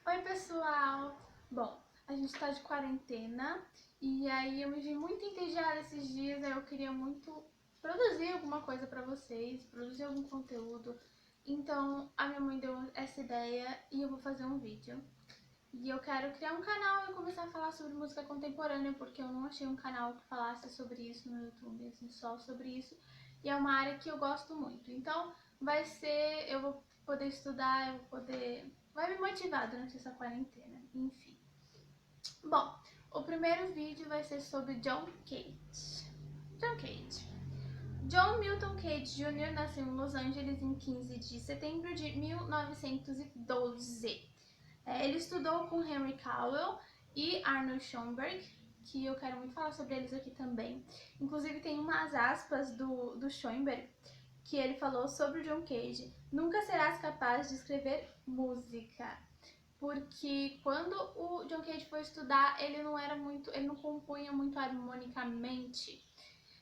Oi, pessoal! Bom, a gente tá de quarentena e aí eu me vi muito entediada esses dias, aí eu queria muito produzir alguma coisa pra vocês, produzir algum conteúdo. Então a minha mãe deu essa ideia e eu vou fazer um vídeo. E eu quero criar um canal e começar a falar sobre música contemporânea, porque eu não achei um canal que falasse sobre isso no YouTube, assim, só sobre isso. E é uma área que eu gosto muito. Então vai ser, eu vou poder estudar, eu vou poder... Vai me motivar durante essa quarentena, enfim. Bom, o primeiro vídeo vai ser sobre John Cage. John Cage. John Milton Cage Jr. nasceu em Los Angeles em 15 de setembro de 1912. Ele estudou com Henry Cowell e Arnold Schoenberg, que eu quero muito falar sobre eles aqui também. Inclusive tem umas aspas do Schoenberg, que ele falou sobre o John Cage: nunca serás capaz de escrever música. Porque quando o John Cage foi estudar, ele não compunha muito harmonicamente.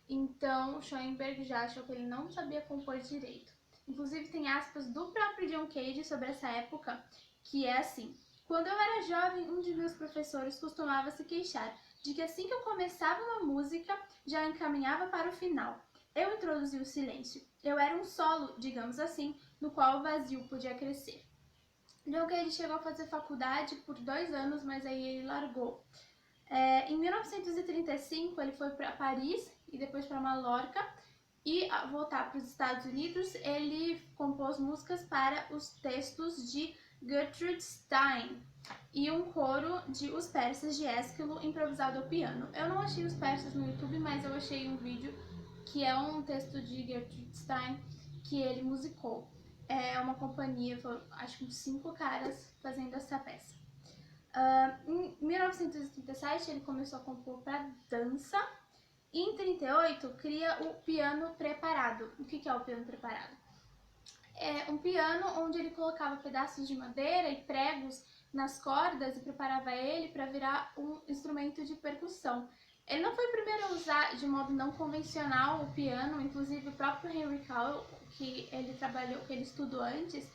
Então o Schoenberg já achou que ele não sabia compor direito. Inclusive tem aspas do próprio John Cage sobre essa época, que é assim: quando eu era jovem, um de meus professores costumava se queixar de que assim que eu começava uma música, já encaminhava para o final. Eu introduzi o silêncio. Eu era um solo, digamos assim, no qual o vazio podia crescer. John Cage chegou a fazer faculdade por 2 anos, mas aí ele largou. Em 1935 ele foi para Paris e depois para Mallorca, e ao voltar para os Estados Unidos ele compôs músicas para os textos de Gertrude Stein e um coro de Os Persas de Ésquilo improvisado ao piano. Eu não achei os persas no YouTube, mas eu achei um vídeo que é um texto de Gertrude Stein que ele musicou. É uma companhia, acho que uns 5 caras fazendo essa peça. Em 1937 ele começou a compor para dança e em 1938 cria o piano preparado. O que é o piano preparado? É um piano onde ele colocava pedaços de madeira e pregos nas cordas e preparava ele para virar um instrumento de percussão. Ele não foi o primeiro a usar de modo não convencional o piano, inclusive o próprio Henry Cowell, que ele estudou antes,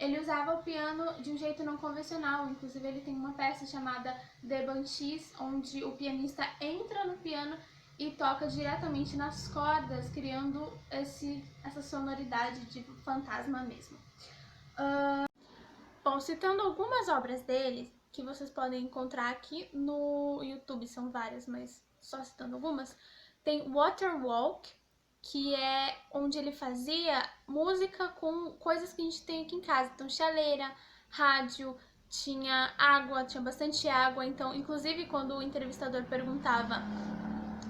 ele usava o piano de um jeito não convencional. Inclusive ele tem uma peça chamada The Banshees, onde o pianista entra no piano e toca diretamente nas cordas, criando essa sonoridade de fantasma mesmo. Bom, citando algumas obras dele, que vocês podem encontrar aqui no YouTube, são várias, mas só citando algumas, tem Waterwalk, que é onde ele fazia música com coisas que a gente tem aqui em casa. Então, chaleira, rádio, tinha água, tinha bastante água. Então, inclusive, quando o entrevistador perguntava,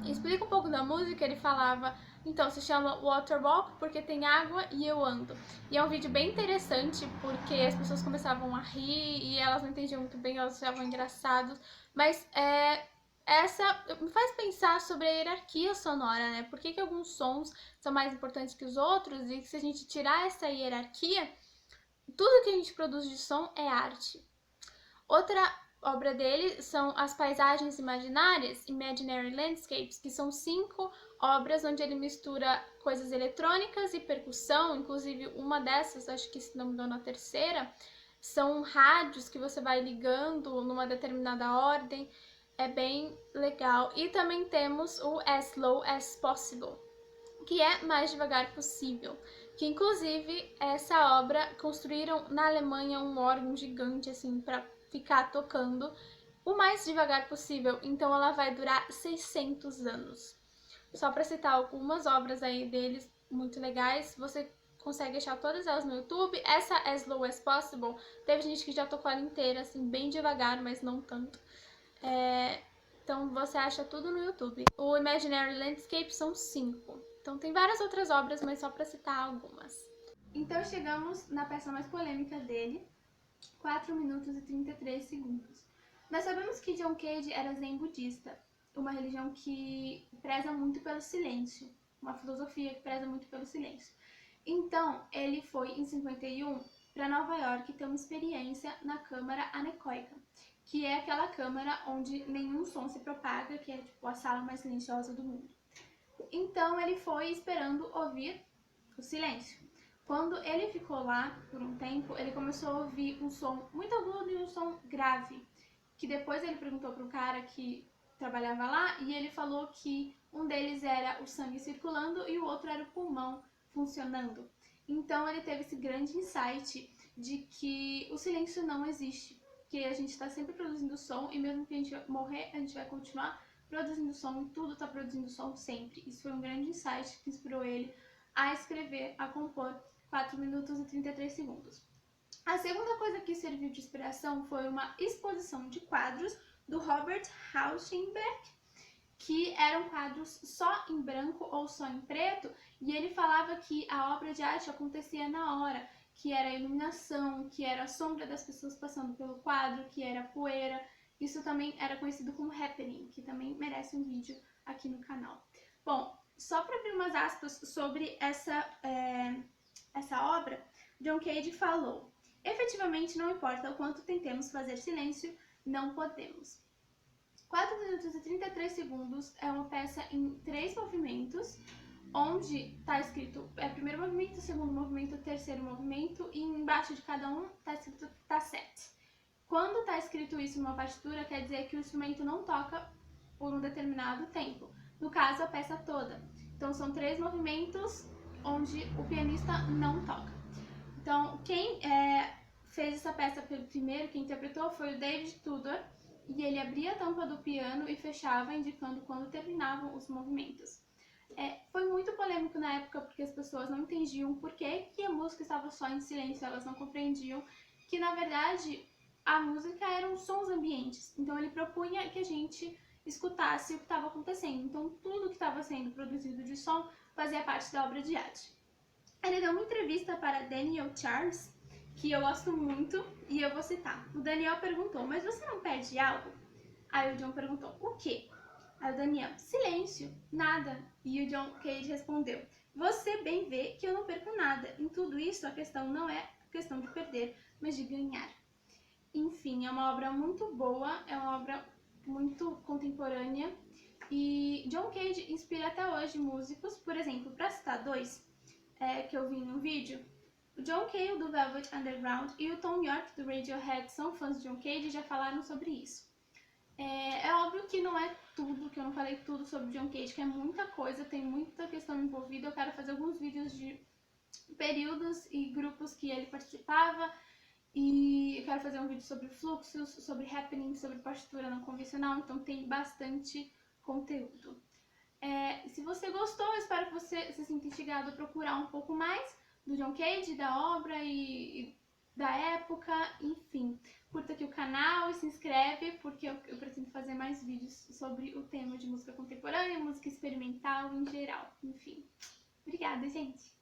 explica um pouco da música, ele falava: então, se chama Waterwalk porque tem água e eu ando. E é um vídeo bem interessante porque as pessoas começavam a rir e elas não entendiam muito bem, elas achavam engraçados. Mas essa me faz pensar sobre a hierarquia sonora, né? Por que alguns sons são mais importantes que os outros e que se a gente tirar essa hierarquia, tudo que a gente produz de som é arte. Outra obra dele são as paisagens imaginárias, Imaginary Landscapes, que são 5 obras onde ele mistura coisas eletrônicas e percussão. Inclusive uma dessas, acho que se não me engano a terceira, são rádios que você vai ligando numa determinada ordem. É bem legal. E também temos o As Slow as Possible, que é mais devagar possível, que inclusive essa obra construíram na Alemanha um órgão gigante assim para ficar tocando o mais devagar possível, então ela vai durar 600 anos. Só para citar algumas obras aí deles muito legais, você consegue achar todas elas no YouTube. Essa As Slow as Possible, teve gente que já tocou ela inteira, assim, bem devagar, mas não tanto. Então você acha tudo no YouTube. O Imaginary Landscape são 5. Então tem várias outras obras, mas só para citar algumas. Então chegamos na peça mais polêmica dele, 4 minutos e 33 segundos. Nós sabemos que John Cage era zen budista, uma religião que preza muito pelo silêncio, uma filosofia que preza muito pelo silêncio. Então ele foi em 51 para Nova York ter uma experiência na câmara anecoica, que é aquela câmara onde nenhum som se propaga, que é tipo a sala mais silenciosa do mundo. Então ele foi esperando ouvir o silêncio. Quando ele ficou lá por um tempo, ele começou a ouvir um som muito agudo e um som grave, que depois ele perguntou para o cara que trabalhava lá e ele falou que um deles era o sangue circulando e o outro era o pulmão funcionando. Então ele teve esse grande insight de que o silêncio não existe, que a gente está sempre produzindo som e mesmo que a gente morrer, a gente vai continuar produzindo som e tudo está produzindo som sempre. Isso foi um grande insight que inspirou ele a escrever, a compor 4 minutos e 33 segundos. A segunda coisa que serviu de inspiração foi uma exposição de quadros do Robert Rauschenberg, que eram quadros só em branco ou só em preto, e ele falava que a obra de arte acontecia na hora, que era a iluminação, que era a sombra das pessoas passando pelo quadro, que era a poeira. Isso também era conhecido como happening, que também merece um vídeo aqui no canal. Bom, só para abrir umas aspas sobre essa obra, John Cage falou: efetivamente, não importa o quanto tentemos fazer silêncio, não podemos. 4 minutos e 33 segundos é uma peça em 3 movimentos, onde está escrito primeiro movimento, segundo movimento, terceiro movimento, e embaixo de cada um está escrito tassete. Quando está escrito isso numa partitura, quer dizer que o instrumento não toca por um determinado tempo. No caso, a peça toda. Então, são 3 movimentos onde o pianista não toca. Então, quem fez essa peça primeiro, quem interpretou, foi o David Tudor, e ele abria a tampa do piano e fechava, indicando quando terminavam os movimentos. Foi muito polêmico na época, porque as pessoas não entendiam por que a música estava só em silêncio, elas não compreendiam que, na verdade, a música eram sons ambientes. Então, ele propunha que a gente escutasse o que estava acontecendo. Então, tudo que estava sendo produzido de som fazia parte da obra de arte. Ele deu uma entrevista para Daniel Charles, que eu gosto muito, e eu vou citar. O Daniel perguntou: mas você não perde algo? Aí o John perguntou: o quê? Aí o Daniel: silêncio, nada. E o John Cage respondeu: você bem vê que eu não perco nada. Em tudo isso, a questão não é questão de perder, mas de ganhar. Enfim, é uma obra muito boa, é uma obra muito contemporânea, e John Cage inspira até hoje músicos. Por exemplo, para citar 2 que eu vi no vídeo, o John Cale do Velvet Underground e o Thom Yorke do Radiohead são fãs de John Cage e já falaram sobre isso. É óbvio que não é tudo, que eu não falei tudo sobre John Cage, que é muita coisa, tem muita questão envolvida. Eu quero fazer alguns vídeos de períodos e grupos que ele participava, e eu quero fazer um vídeo sobre fluxos, sobre happening, sobre partitura não convencional, então tem bastante conteúdo. Se você gostou, eu espero que você se sinta instigado a procurar um pouco mais do John Cage, da obra e da época, enfim. Curta aqui o canal e se inscreve, porque eu pretendo fazer mais vídeos sobre o tema de música contemporânea, música experimental em geral, enfim. Obrigada, gente!